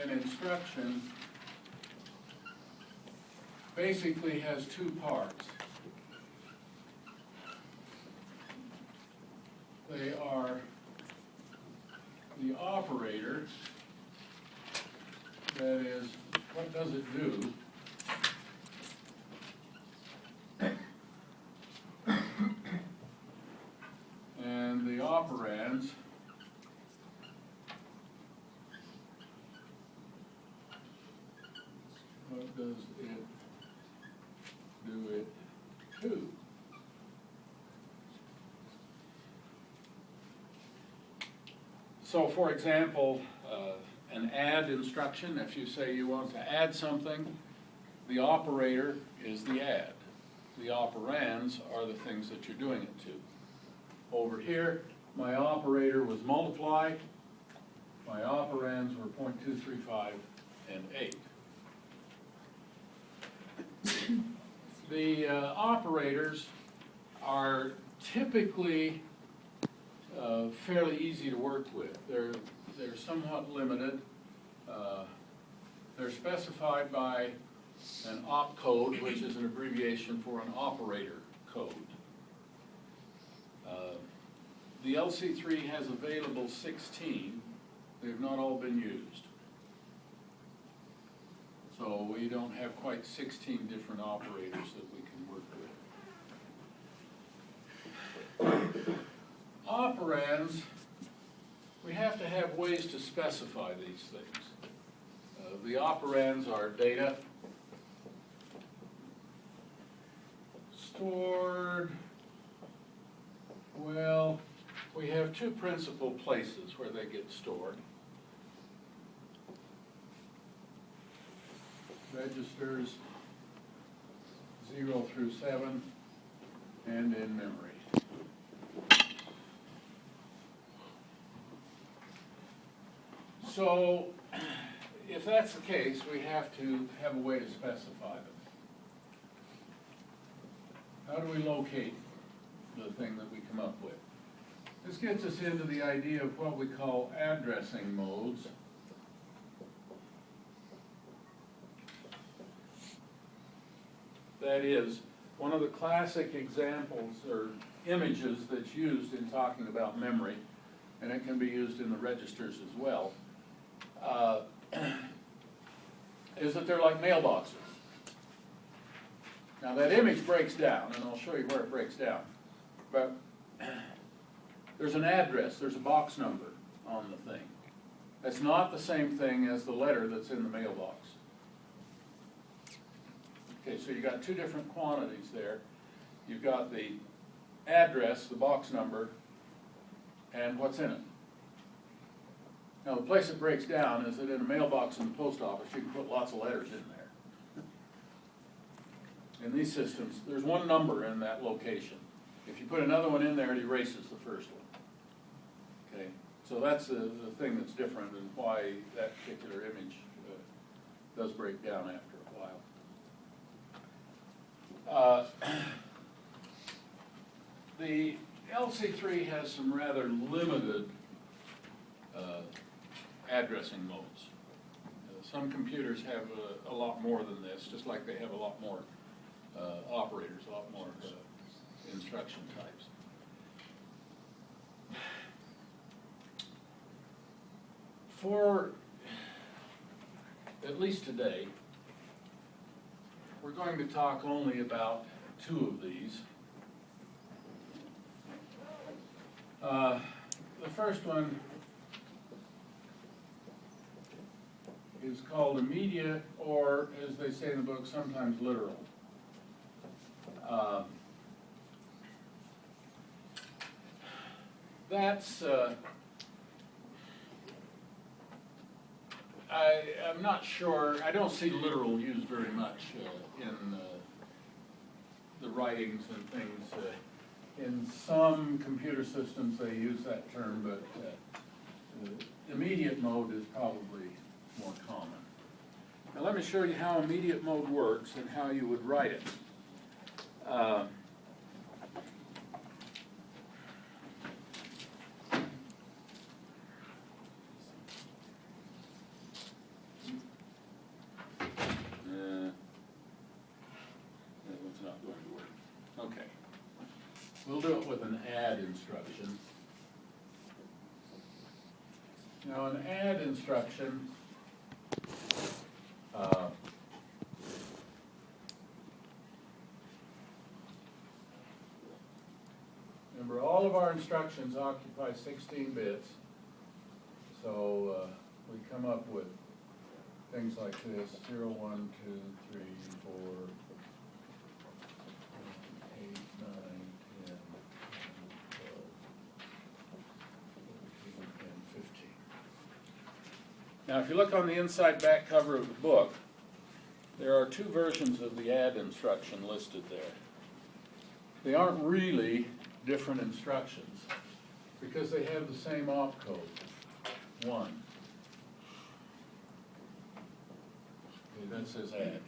an instruction basically has two parts. They are the operator, that is, what does it do? And the operands, what does it do it to? So for example, an add instruction, if you say you want to add something, the operator is the add. The operands are the things that you're doing it to. Over here, my operator was multiply. My operands were 0.235 and 8. The operators are typically fairly easy to work with. They're somewhat limited. They're specified by an opcode, which is an abbreviation for an operator code. The LC3 has available 16. They've not all been used. So we don't have quite 16 different operators that we can work with. Operands, we have to have ways to specify these things. The operands are data, stored, well, we have two principal places where they get stored. Registers 0 through 7 and in memory. So if that's the case, we have to have a way to specify them. How do we locate the thing that we come up with? This gets us into the idea of what we call addressing modes. That is, one of the classic examples or images that's used in talking about memory, and it can be used in the registers as well, is that they're like mailboxes. Now that image breaks down, and I'll show you where it breaks down. But there's an address, there's a box number on the thing. That's not the same thing as the letter that's in the mailbox. Okay, so you've got two different quantities there. You've got the address, the box number, and what's in it. Now the place it breaks down is that in a mailbox in the post office you can put lots of letters in there. In these systems, there's one number in that location. If you put another one in there, it erases the first one. Okay, so that's the thing that's different and why that particular image does break down after a while. The LC3 has some rather limited addressing modes. Some computers have a lot more than this, just like they have a lot more operators, a lot more instruction types. For at least today, we're going to talk only about two of these. The first one is called immediate, or as they say in the book, sometimes literal. I'm not sure, I don't see literal used very much in the writings and things. In some computer systems they use that term, but immediate mode is probably more common. Now let me show you how immediate mode works and how you would write it. Now an add instruction, remember all of our instructions occupy 16 bits, so we come up with things like this: 0, 1, 2, 3, 4, 8, 9, 10, 12, 14, and 15. Now, if you look on the inside back cover of the book, there are two versions of the add instruction listed there. They aren't really different instructions because they have the same opcode, 1. Okay, that says add.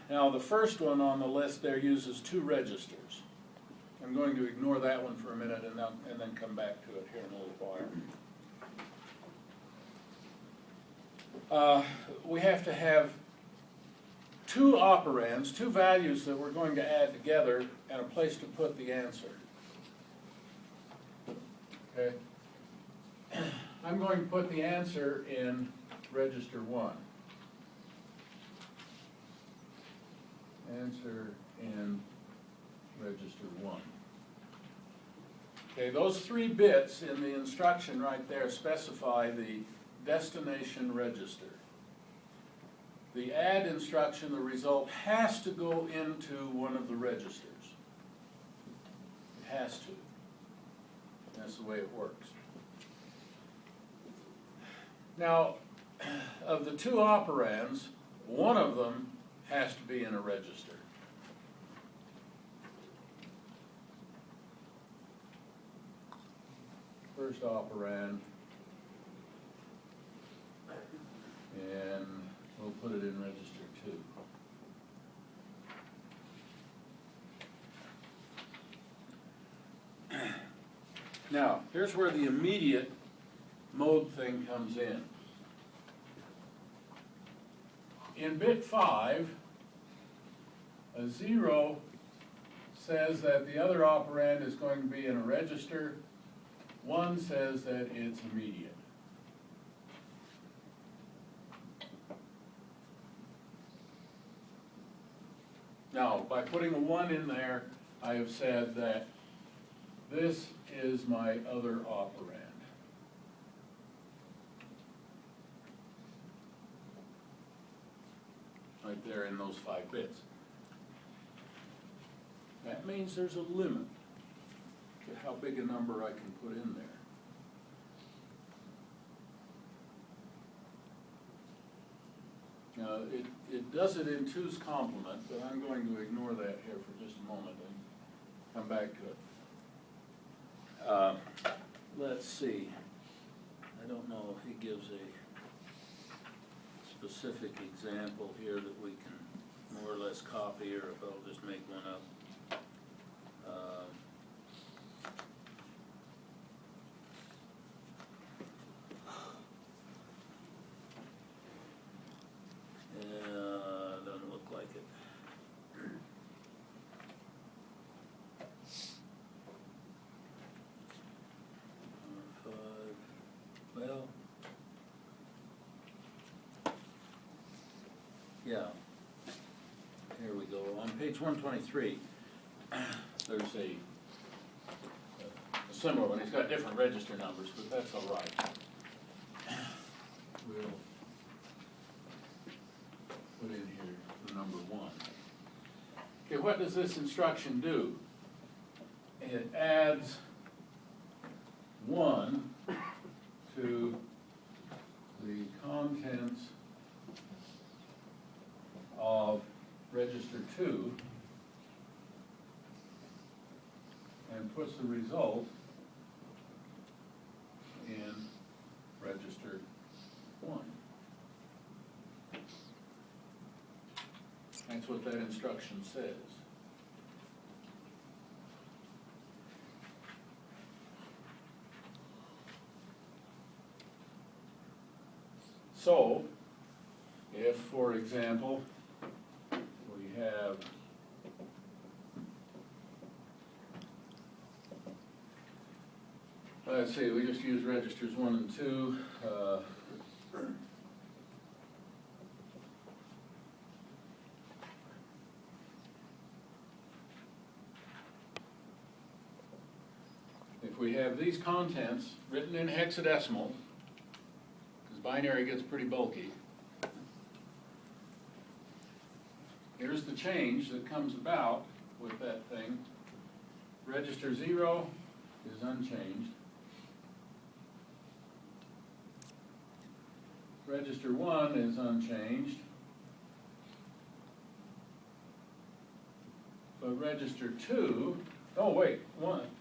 Now, the first one on the list there uses 2 registers. I'm going to ignore that one for a minute and then come back to it here in a little while. We have to have 2 operands, 2 values that we're going to add together, and a place to put the answer. Okay? I'm going to put the answer in register 1. Answer in register 1. Okay, those 3 bits in the instruction right there specify the destination register. The add instruction, the result, has to go into one of the registers. It has to. That's the way it works. Now, of the 2 operands, one of them has to be in a register. First operand, and we'll put it in register 2. Now, here's where the immediate mode thing comes in. In bit 5, a 0 says that the other operand is going to be in a register. 1 says that it's immediate. Now, by putting a 1 in there, I have said that this is my other operand. Right there in those 5 bits. That means there's a limit to how big a number I can put in there. Now, it does it in 2's complement, but I'm going to ignore that here for just a moment and come back to it. Let's see. I don't know if he gives a specific example here that we can more or less copy, or if I'll just make one up. Doesn't look like it. Well, yeah, here we go. On page 123, there's a similar one. He's got different register numbers, but that's all right. We'll put in here the number 1. Okay, what does this instruction do? It adds 1 to the contents of register 2 and puts the result in register 1. That's what that instruction says. So, if, for example, we have let's see, we just use registers 1 and 2. If we have these contents written in hexadecimal, because binary gets pretty bulky, here's the change that comes about with that thing. Register 0 is unchanged. Register 1 is unchanged. But register 2, oh wait,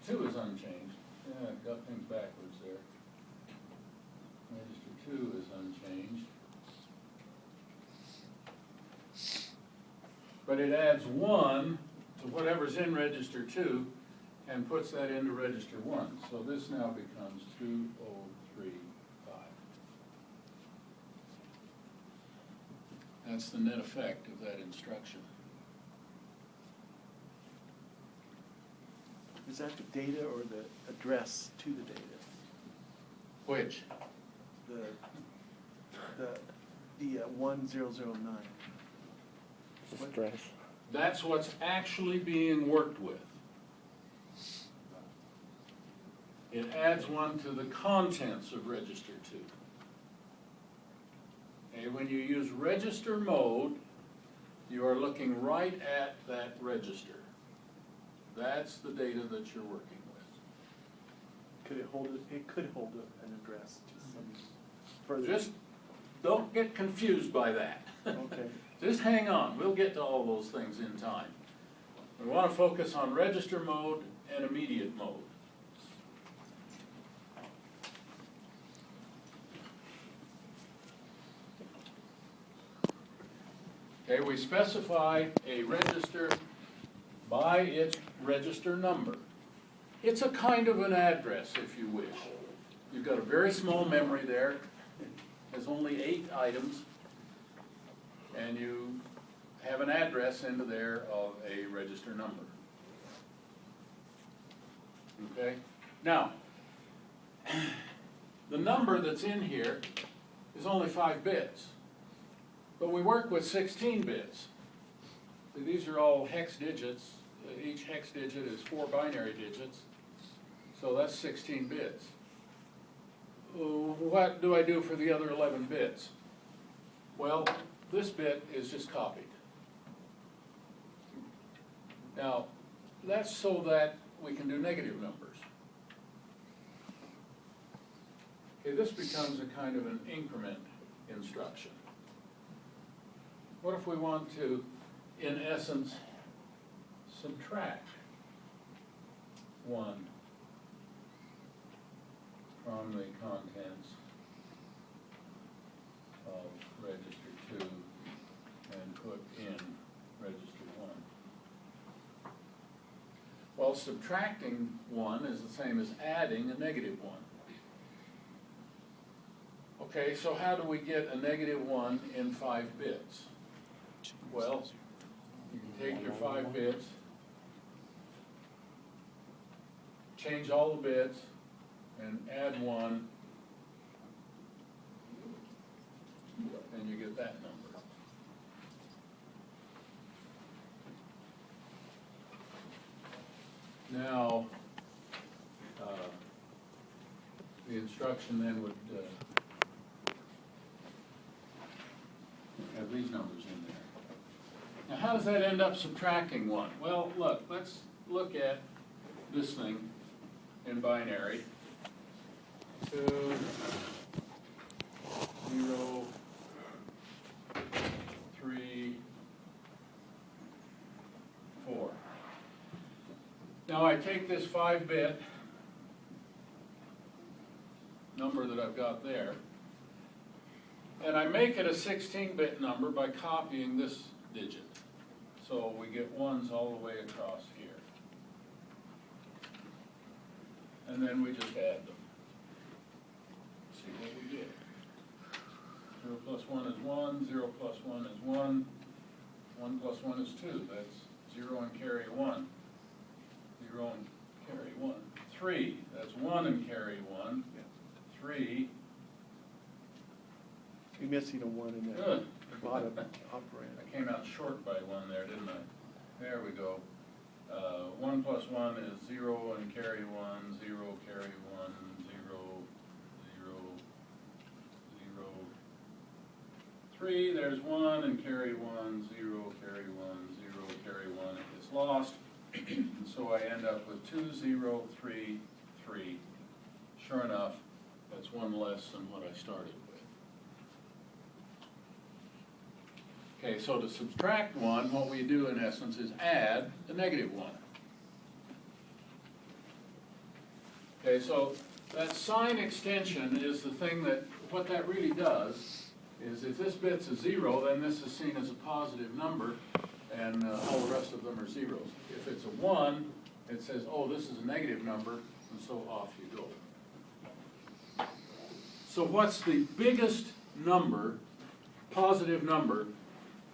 2 is unchanged. Yeah, I've got things backwards there. Register 2 is unchanged. But it adds 1 to whatever's in register 2 and puts that into register 1. So this now becomes 2035. That's the net effect of that instruction. Is that the data or the address to the data? Which? The 1009. Stress. That's what's actually being worked with. It adds 1 to the contents of register 2. Okay, when you use register mode, you are looking right at that register. That's the data that you're working with. Could it hold it? It could hold an address to some further. Just don't get confused by that. Okay. Just hang on, we'll get to all those things in time. We want to focus on register mode and immediate mode. Okay, we specify a register by its register number. It's a kind of an address, if you wish. You've got a very small memory there. There's only 8 items. And you have an address into there of a register number. Okay? Now, the number that's in here is only 5 bits. But we work with 16 bits. So these are all hex digits. Each hex digit is 4 binary digits. So that's 16 bits. What do I do for the other 11 bits? Well, this bit is just copied. Now, that's so that we can do negative numbers. Okay, this becomes a kind of an increment instruction. What if we want to, in essence, subtract 1 from the contents of register 2 and put in register 1? Well, subtracting 1 is the same as adding a negative 1. Okay, so how do we get a negative 1 in 5 bits? Well, you can take your 5 bits, change all the bits, and add 1, and you get that number. Now, the instruction then would have these numbers in there. Now, how does that end up subtracting 1? Well, look, let's look at this thing in binary. 2, 0, 3, 4. Now I take this 5-bit number that I've got there, and I make it a 16-bit number by copying this digit. So we get 1s all the way across here. And then we just add them. See what we get. 0 plus 1 is 1, 0 plus 1 is 1, 1 plus 1 is 2, that's 0 and carry 1. 0 and carry 1, 3, that's 1 and carry 1. 3, You're missing a one in that good. bottom operand. I came out short by 1 there, didn't I? There we go. 1 plus 1 is 0 and carry 1, 0, carry 1, 0, 0, 0. 3, there's 1 and carry 1, 0, carry 1, 0, carry 1. It gets lost. And so I end up with 2, 0, 3, 3. Sure enough, that's 1 less than what I started with. Okay, so to subtract 1, what we do in essence is add the negative 1. Okay, so that sign extension is the thing that, what that really does is if this bit's a 0, then this is seen as a positive number, and all the rest of them are zeros. If it's a 1, it says, oh, this is a negative number, and so off you go. So what's the biggest number, positive number,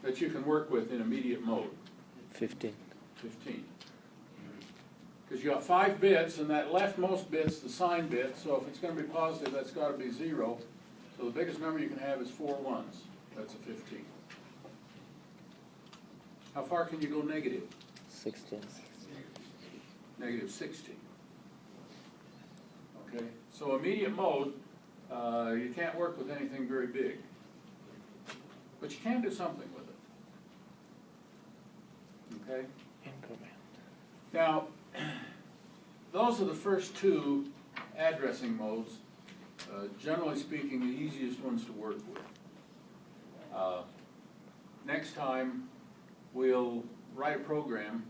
that you can work with in immediate mode? 15. 15. Because you got 5 bits, and that leftmost bit's the sign bit, so if it's going to be positive, that's got to be 0. So the biggest number you can have is 4 ones. That's a 15. How far can you go negative? 16. Negative 16. Okay, so immediate mode, you can't work with anything very big. But you can do something with it. Okay? Increment. Now, those are the first 2 addressing modes. Generally speaking, the easiest ones to work with. Next time, we'll write a program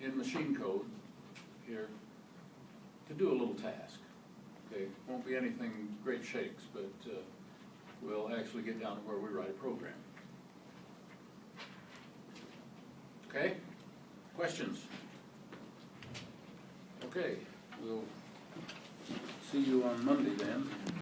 in machine code here to do a little task. Okay, won't be anything great shakes, but we'll actually get down to where we write a program. Okay? Questions? Okay, we'll see you on Monday then.